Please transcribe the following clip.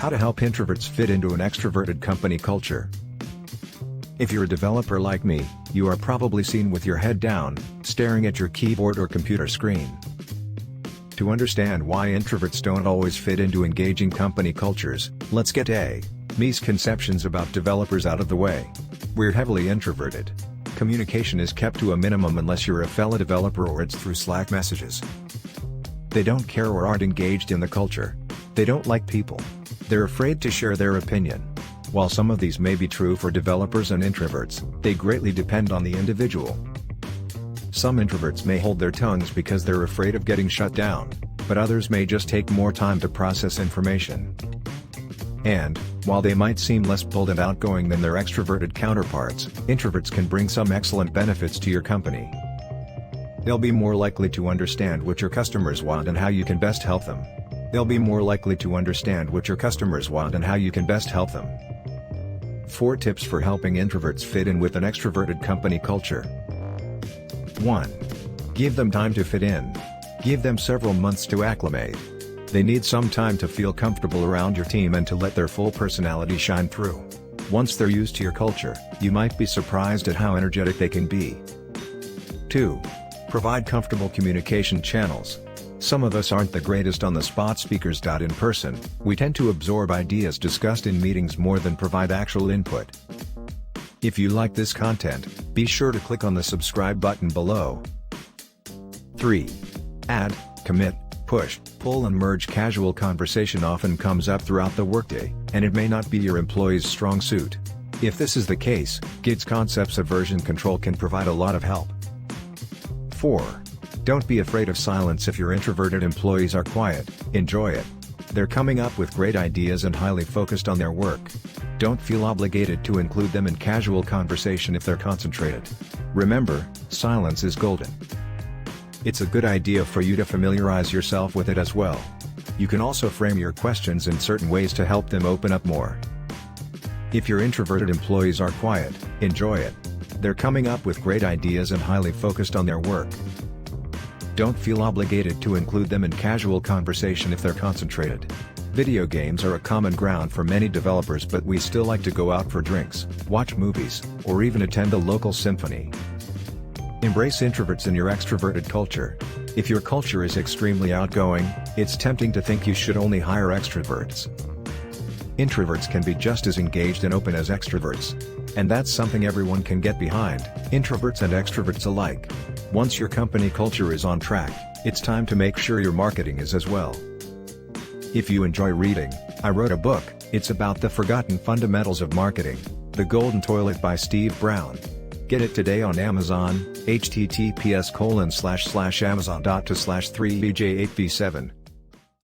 How to help introverts fit into an extroverted company culture. If you're a developer like me, you are probably seen with your head down, staring at your keyboard or computer screen. To understand why introverts don't always fit into engaging company cultures, let's get misconceptions about developers out of the way. We're heavily introverted. Communication is kept to a minimum unless you're a fellow developer or it's through Slack messages. They don't care or aren't engaged in the culture. They don't like people. They're afraid to share their opinion. While some of these may be true for developers and introverts, they greatly depend on the individual. Some introverts may hold their tongues because they're afraid of getting shut down, but others may just take more time to process information. And, while they might seem less bold and outgoing than their extroverted counterparts, introverts can bring some excellent benefits to your company. They'll be more likely to understand what your customers want and how you can best help them. 4 tips for helping introverts fit in with an extroverted company culture. 1. Give them time to fit in. Give them several months to acclimate. They need some time to feel comfortable around your team and to let their full personality shine through. Once they're used to your culture, you might be surprised at how energetic they can be. 2. Provide comfortable communication channels. Some of us aren't the greatest on-the-spot speakers. In person, we tend to absorb ideas discussed in meetings more than provide actual input. If you like this content, be sure to click on the subscribe button below. 3. Add, commit, push, pull and merge. Casual conversation often comes up throughout the workday, and it may not be your employee's strong suit. If this is the case, Git's concepts of version control can provide a lot of help. 4. Don't be afraid of silence. If your introverted employees are quiet, enjoy it. They're coming up with great ideas and highly focused on their work. Don't feel obligated to include them in casual conversation if they're concentrated. Remember, silence is golden. It's a good idea for you to familiarize yourself with it as well. You can also frame your questions in certain ways to help them open up more. If your introverted employees are quiet, enjoy it. They're coming up with great ideas and highly focused on their work. Don't feel obligated to include them in casual conversation if they're concentrated. Video games are a common ground for many developers, but we still like to go out for drinks, watch movies, or even attend a local symphony. Embrace introverts in your extroverted culture. If your culture is extremely outgoing, it's tempting to think you should only hire extroverts. Introverts can be just as engaged and open as extroverts. And that's something everyone can get behind, introverts and extroverts alike. Once your company culture is on track, it's time to make sure your marketing is as well. If you enjoy reading, I wrote a book. It's about the forgotten fundamentals of marketing, The Golden Toilet by Steve Brown. Get it today on Amazon, https://amazon.to/3bj8v7.